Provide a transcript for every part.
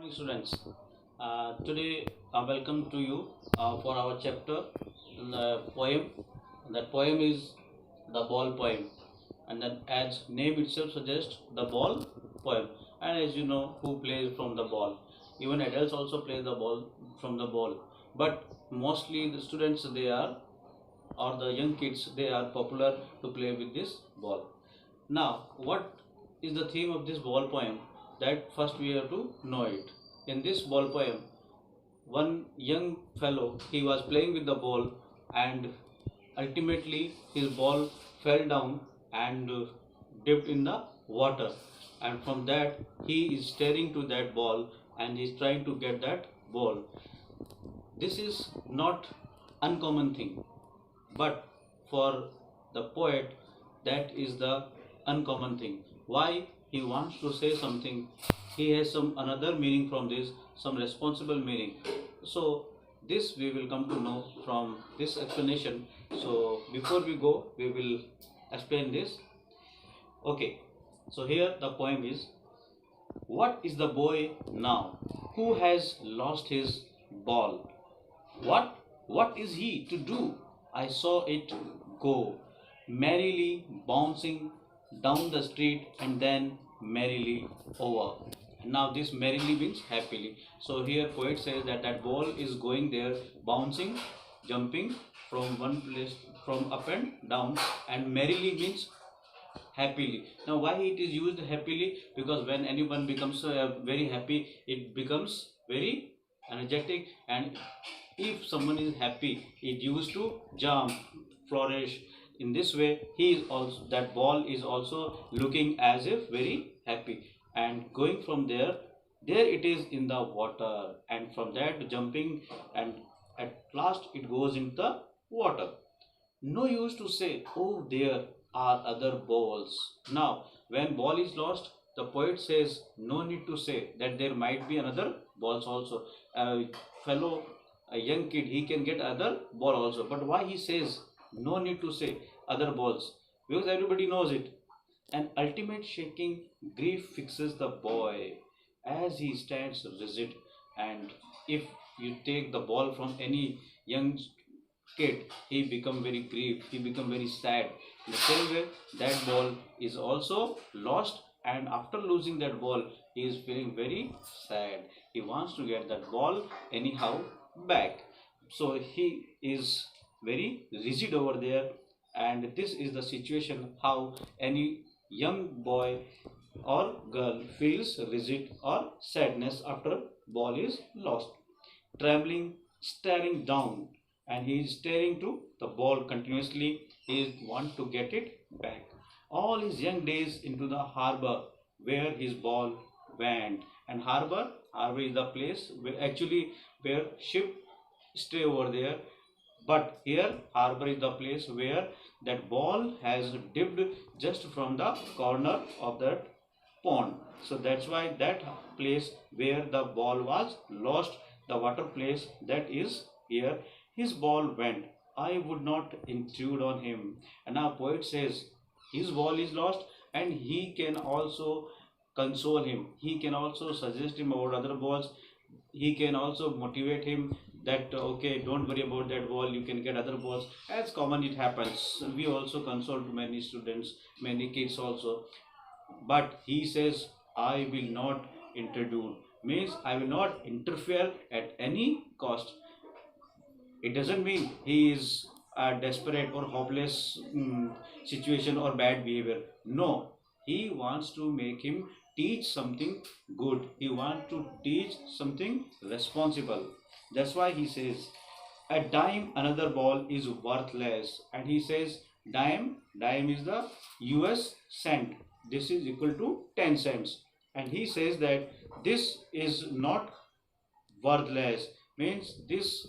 Morning students. Today welcome to you for our chapter poem. That poem is the ball poem, and then as name itself suggests, the ball poem. And as you know, who plays from the ball? Even adults also play the ball from the ball, but mostly the students they are, or the young kids they are popular to play with this ball. Now, what is the theme of this ball poem? That first we have to know it. In this ball poem, one young fellow he was playing with the ball, and ultimately his ball fell down and dipped in the water. And from that, he is staring to that ball and he is trying to get that ball. This is not uncommon thing, but for the poet that is the uncommon thing. Why he wants to say something, he has some another meaning from this, some responsible meaning. So this we will come to know from this explanation. So before we go, we will explain this. Okay, so here the poem is: what is the boy now who has lost his ball? What is he to do? I saw it go, merrily bouncing down the street and then merrily over. Now this merrily means happily. So here poet says that that ball is going there, bouncing, jumping from one place, from up and down, and merrily means happily. Now why it is used happily? Because when anyone becomes very happy, it becomes very energetic, and if someone is happy, it used to jump, flourish. In this way, he is also, that ball is also looking as if very happy, and going from there, there it is in the water, and from that jumping, and at last it goes into the water. No use to say, oh, there are other balls. Now, when ball is lost, the poet says, no need to say that there might be another balls also. A fellow, a young kid, he can get other ball also. But why he says, no need to say other balls? Because everybody knows it. An ultimate shaking grief fixes the boy as he stands rigid. And if you take the ball from any young kid, he become very grieved, he become very sad. In the same way, that ball is also lost, and after losing that ball, he is feeling very sad. He wants to get that ball anyhow back. So he is very rigid over there, and this is the situation how any young boy or girl feels rigid or sadness after ball is lost. Trembling, staring down, and he is staring to the ball continuously. He wants to get it back. All his young days into the harbor where his ball went. And harbor is the place where actually where ship stay over there. But here harbor is the place where that ball has dipped just from the corner of that pond. So that's why that place where the ball was lost, the water place, that is here his ball went. I would not intrude on him. And our poet says his ball is lost, and he can also console him. He can also suggest him about other balls. He can also motivate him that okay, don't worry about that ball, you can get other balls. As common it happens, we also console to many students, many kids also. But he says, I will not intrude, means I will not interfere at any cost. It doesn't mean he is a desperate or hopeless situation or bad behavior. No, he wants to make him teach something good. He wants to teach something responsible. That's why he says, a dime another ball is worthless. And he says, dime is the US cent. This is equal to 10 cents. And he says that this is not worthless, means this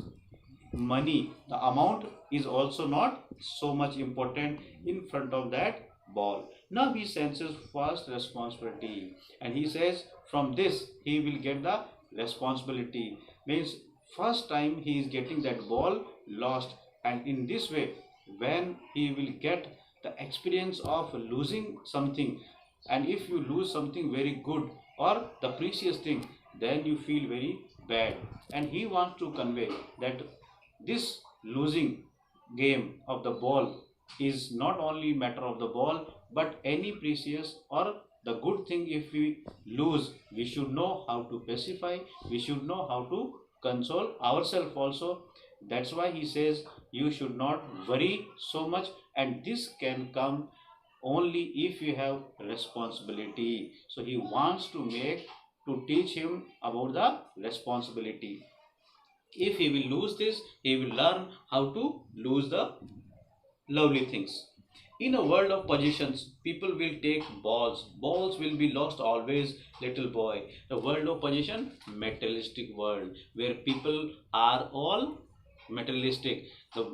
money, the amount is also not so much important in front of that ball. Now he senses first responsibility, and he says from this he will get the responsibility, means first time he is getting that ball lost, and in this way when he will get the experience of losing something, and if you lose something very good or the precious thing, then you feel very bad. And he wants to convey that this losing game of the ball is not only matter of the ball, but any precious or the good thing. If we lose, we should know how to pacify, we should know how to console ourselves also. That's why he says you should not worry so much, and this can come only if you have responsibility. So he wants to make, to teach him about the responsibility. If he will lose this, he will learn how to lose the lovely things. In a world of possessions, people will take balls. Balls will be lost always, little boy. The world of possession, materialistic world, where people are all materialistic. The,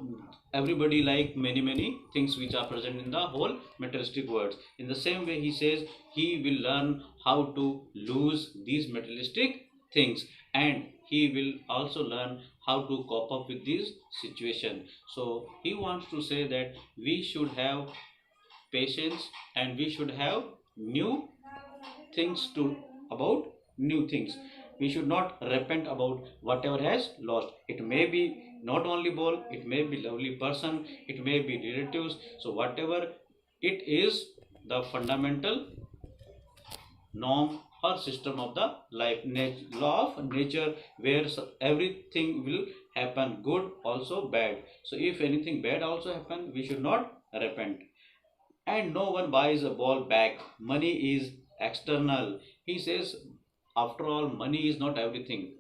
everybody like many things which are present in the whole materialistic world. In the same way, he says he will learn how to lose these materialistic things, and he will also learn how to cope up with this situation. So he wants to say that we should have patience, and we should have new things to about new things. We should not repent about whatever has lost. It may be not only ball, it may be lovely person, it may be relatives. So whatever it is, the fundamental norm or system of the life, law of nature, where everything will happen, good also bad. So if anything bad also happen, we should not repent. And no one buys a ball back. Money is external. He says, after all, money is not everything.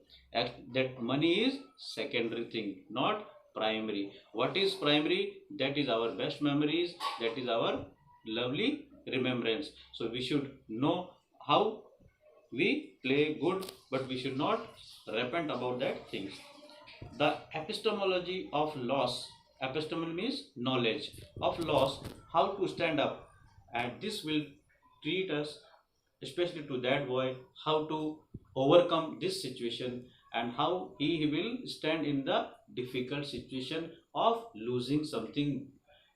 That money is secondary thing, not primary. What is primary? That is our best memories. That is our lovely remembrance. So we should know how we play good, but we should not repent about that things. The epistemology of loss. Epistemology means knowledge of loss, how to stand up, and this will treat us, especially to that boy, how to overcome this situation, and how he will stand in the difficult situation of losing something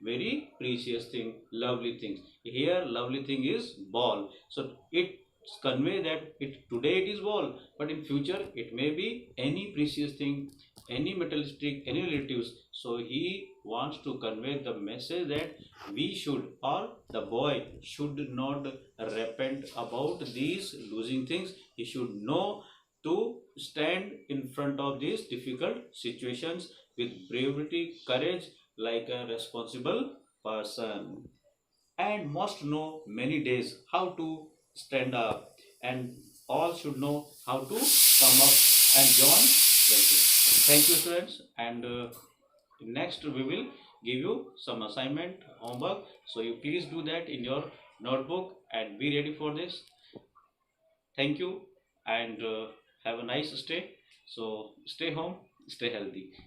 very precious thing, lovely things. Here, lovely thing is ball. So it convey that it today it is ball, but in future it may be any precious thing, any materialistic, any relatives. So he wants to convey the message that we should, or the boy should not repent about these losing things. He should know to stand in front of these difficult situations with bravery, courage, like a responsible person. And must know many days how to stand up, and all should know how to come up and join the team. Thank you, students, and next we will give you some assignment homework, so you please do that in your notebook and be ready for this. Thank you, and have a nice stay. So stay home, stay healthy.